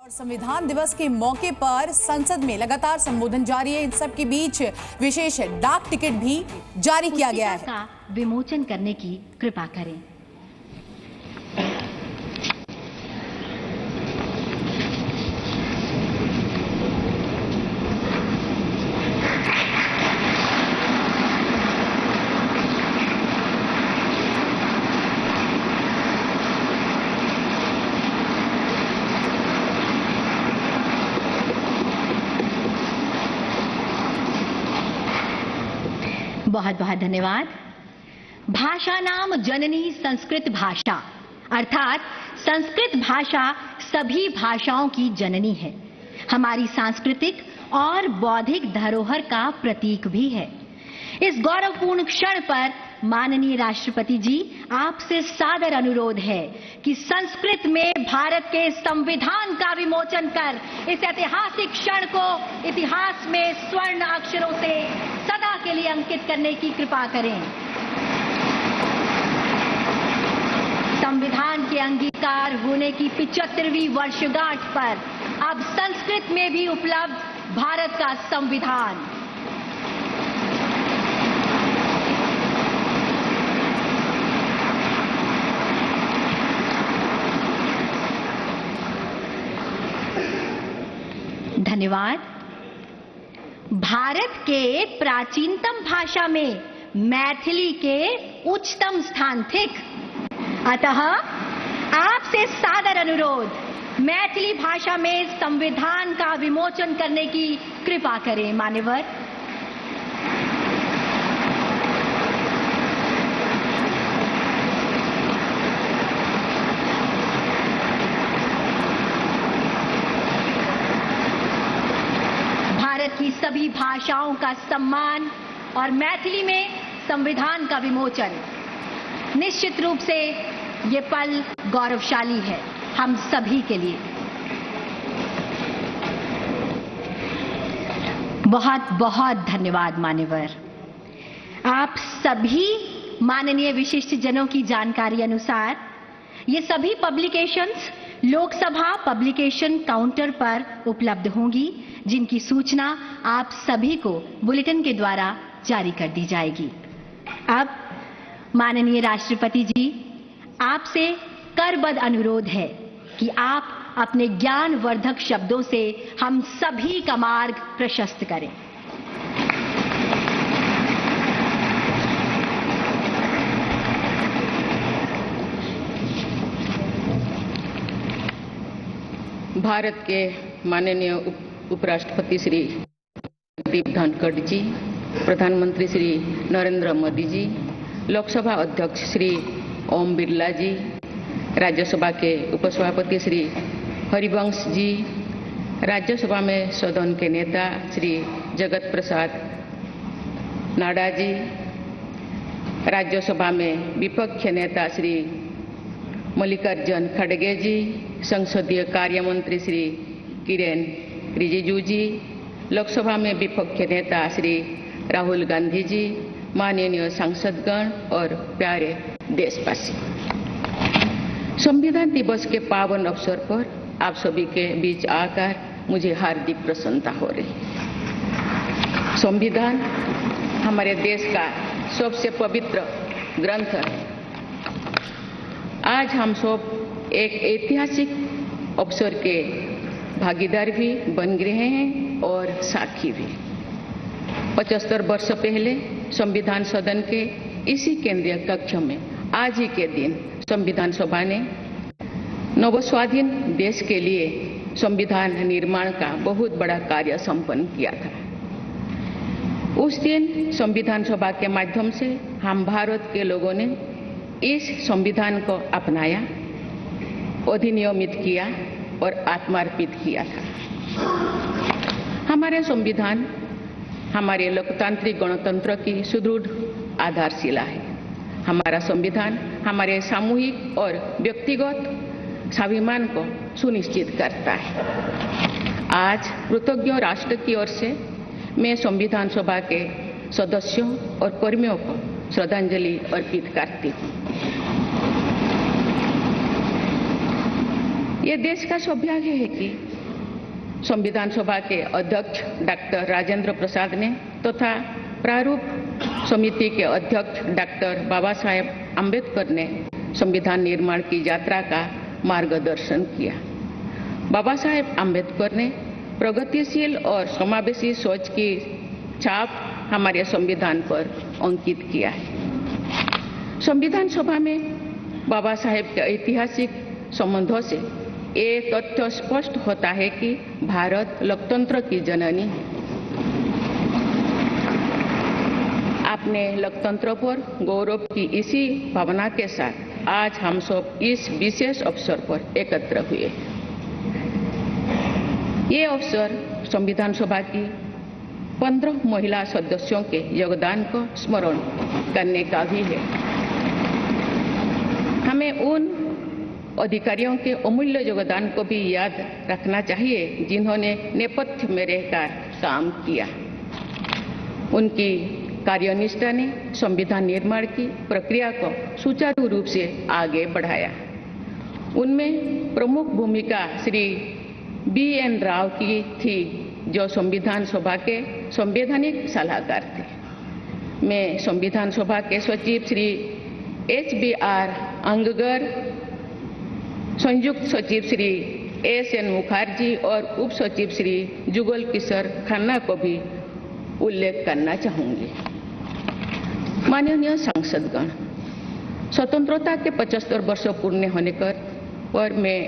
और संविधान दिवस के मौके पर संसद में लगातार संबोधन जारी है। इन सब के बीच विशेष डाक टिकट भी जारी किया गया है। का विमोचन करने की कृपा करें। बहुत बहुत धन्यवाद। भाषा नाम जननी संस्कृत भाषा, अर्थात संस्कृत भाषा सभी भाषाओं की जननी है। हमारी सांस्कृतिक और बौद्धिक धरोहर का प्रतीक भी है। इस गौरवपूर्ण क्षण पर माननीय राष्ट्रपति जी, आपसे सादर अनुरोध है कि संस्कृत में भारत के संविधान का विमोचन कर इस ऐतिहासिक क्षण को इतिहास में स्वर्ण अक्षरों से सदा के लिए अंकित करने की कृपा करें। संविधान के अंगीकार होने की 75वीं वर्षगांठ पर अब संस्कृत में भी उपलब्ध भारत का संविधान। धन्यवाद। भारत के प्राचीनतम भाषा में मैथिली के उच्चतम स्थान थिक, अतः आपसे सादर अनुरोध, मैथिली भाषा में संविधान का विमोचन करने की कृपा करें। मान्यवर। भारत की सभी भाषाओं का सम्मान और मैथिली में संविधान का विमोचन, निश्चित रूप से ये पल गौरवशाली है हम सभी के लिए। बहुत बहुत धन्यवाद मान्यवर। आप सभी माननीय विशिष्ट जनों की जानकारी अनुसार ये सभी पब्लिकेशंस लोकसभा पब्लिकेशन काउंटर पर उपलब्ध होंगी, जिनकी सूचना आप सभी को बुलेटिन के द्वारा जारी कर दी जाएगी। अब माननीय राष्ट्रपति जी, आपसे करबद्ध अनुरोध है कि आप अपने ज्ञानवर्धक शब्दों से हम सभी का मार्ग प्रशस्त करें। भारत के माननीय उपराष्ट्रपति श्री जगदीप धनखड़ जी, प्रधानमंत्री श्री नरेंद्र मोदी जी, लोकसभा अध्यक्ष श्री ओम बिरला जी, राज्यसभा के उपसभापति श्री हरिवंश जी, राज्यसभा में सदन के नेता श्री जगत प्रसाद नाडा जी, राज्यसभा में विपक्ष नेता श्री मल्लिकार्जुन खड़गे जी, संसदीय कार्य मंत्री श्री किरेन रिजिजू जी, लोकसभा में विपक्ष नेता श्री राहुल गांधी जी, माननीय सांसदगण और प्यारे देशवासी, संविधान दिवस के पावन अवसर पर आप सभी के बीच आकर मुझे हार्दिक प्रसन्नता हो रही। संविधान हमारे देश का सबसे पवित्र ग्रंथ है। आज हम सब एक ऐतिहासिक अवसर के भागीदार भी बन गए हैं और साक्षी भी। 75 वर्ष पहले संविधान सदन के इसी केंद्रीय कक्ष में आज ही के दिन संविधान सभा ने नवस्वाधीन देश के लिए संविधान निर्माण का बहुत बड़ा कार्य संपन्न किया था। उस दिन संविधान सभा के माध्यम से हम भारत के लोगों ने इस संविधान को अपनाया, अधिनियमित किया और आत्मार्पित किया था। हमारे संविधान हमारे लोकतांत्रिक गणतंत्र की सुदृढ़ आधारशिला है। हमारा संविधान हमारे सामूहिक और व्यक्तिगत स्वाभिमान को सुनिश्चित करता है। आज कृतज्ञ राष्ट्र की ओर से मैं संविधान सभा के सदस्यों और कर्मियों को श्रद्धांजलि अर्पित करती हूँ। ये देश का सौभाग्य है कि संविधान सभा के अध्यक्ष डॉक्टर राजेंद्र प्रसाद ने तथा प्रारूप समिति के अध्यक्ष डॉक्टर बाबा साहेब आम्बेडकर ने संविधान निर्माण की यात्रा का मार्गदर्शन किया। बाबा साहेब आम्बेडकर ने प्रगतिशील और समावेशी सोच की छाप हमारे संविधान पर अंकित किया है। संविधान सभा में बाबा साहेब के ऐतिहासिक संबंधों से ये तथ्य स्पष्ट होता है कि भारत लोकतंत्र की जननी है। अपने लोकतंत्र पर गौरव की इसी भावना के साथ आज हम सब इस विशेष अवसर पर एकत्र हुए। ये अवसर संविधान सभा की 15 महिला सदस्यों के योगदान को स्मरण करने का भी है। हमें उन अधिकारियों के अमूल्य योगदान को भी याद रखना चाहिए जिन्होंने नेपथ्य में रहकर काम किया। उनकी कार्यनिष्ठा ने संविधान निर्माण की प्रक्रिया को सुचारू रूप से आगे बढ़ाया। उनमें प्रमुख भूमिका श्री BN राव की थी, जो संविधान सभा के संवैधानिक सलाहकार थे। मैं संविधान सभा के सचिव श्री HBR अंगगर, संयुक्त सचिव श्री SN मुखर्जी और उप सचिव श्री जुगल किशोर खन्ना को भी उल्लेख करना चाहूंगी। माननीय सांसदगण, स्वतंत्रता के 75 वर्ष पूर्ण होने पर मैं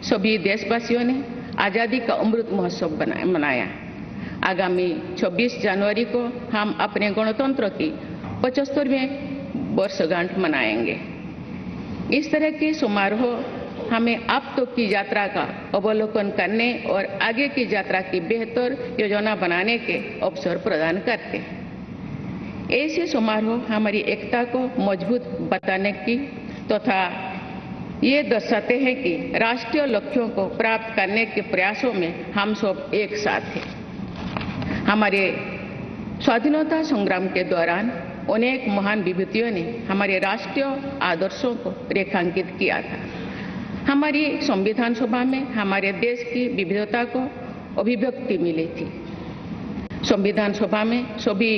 सभी देशवासियों ने आजादी का अमृत महोत्सव मनाया। आगामी 26 जनवरी को हम अपने गणतंत्र की 75वें वर्षगांठ मनाएंगे। इस तरह के समारोह हमें अब तक की यात्रा का अवलोकन करने और आगे की यात्रा की बेहतर योजना बनाने के अवसर प्रदान करते हैं। ऐसे समारोह हमारी एकता को मजबूत बताने की तथा ये दर्शाते हैं कि राष्ट्रीय लक्ष्यों को प्राप्त करने के प्रयासों में हम सब एक साथ हैं। हमारे स्वाधीनता संग्राम के दौरान अनेक महान विभूतियों ने हमारे राष्ट्रीय आदर्शों को रेखांकित किया था। हमारी संविधान सभा में हमारे देश की विविधता को अभिव्यक्ति मिली थी। संविधान सभा में सभी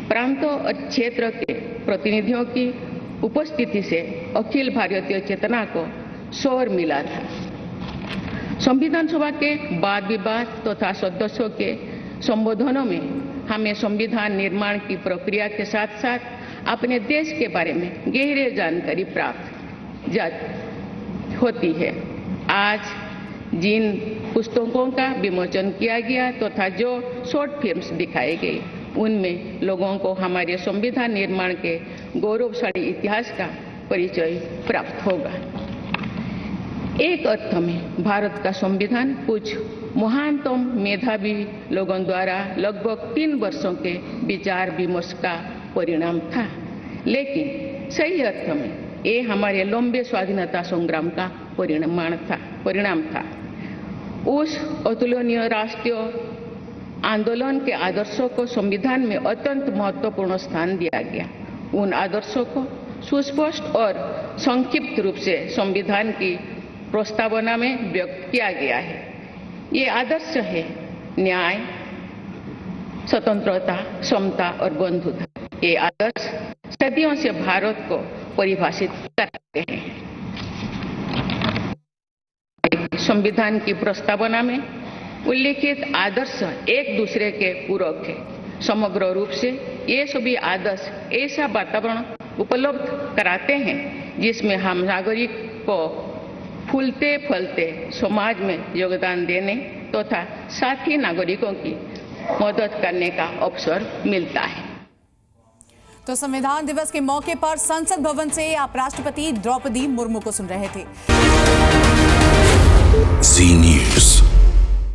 प्रांतों और क्षेत्र के प्रतिनिधियों की उपस्थिति से अखिल भारतीय चेतना को स्वर मिला था। संविधान सभा के वाद विवाद तथा सदस्यों के संबोधनों में हमें संविधान निर्माण की प्रक्रिया के साथ साथ अपने देश के बारे में गहरी जानकारी प्राप्त होती है। आज जिन पुस्तकों का विमोचन किया गया तथा जो शॉर्ट फिल्म्स दिखाई गई, उनमें लोगों को हमारे संविधान निर्माण के गौरवशाली इतिहास का परिचय प्राप्त होगा। एक अर्थ में भारत का संविधान कुछ महानतम मेधावी लोगों द्वारा लगभग 3 वर्षों के विचार विमर्श का परिणाम था, लेकिन सही अर्थ में ये हमारे लंबे स्वाधीनता संग्राम का परिणाम था। उस अतुलनीय राष्ट्रीय आंदोलन के आदर्शों को संविधान में अत्यंत महत्वपूर्ण स्थान दिया गया। उन आदर्शों को सुस्पष्ट और संक्षिप्त रूप से संविधान की प्रस्तावना में व्यक्त किया गया है। ये आदर्श है न्याय, स्वतंत्रता, समता और बंधुता। ये आदर्श सदियों से भारत को परिभाषित करते हैं। संविधान की प्रस्तावना में उल्लिखित आदर्श एक दूसरे के पूरक है। समग्र रूप से ये सभी आदर्श ऐसा वातावरण उपलब्ध कराते हैं जिसमें हम नागरिक को फूलते फलते समाज में योगदान देने तथा साथी नागरिकों की मदद करने का अवसर मिलता है। तो संविधान दिवस के मौके पर संसद भवन से आप राष्ट्रपति द्रौपदी मुर्मू को सुन रहे थे। जी न्यूज़।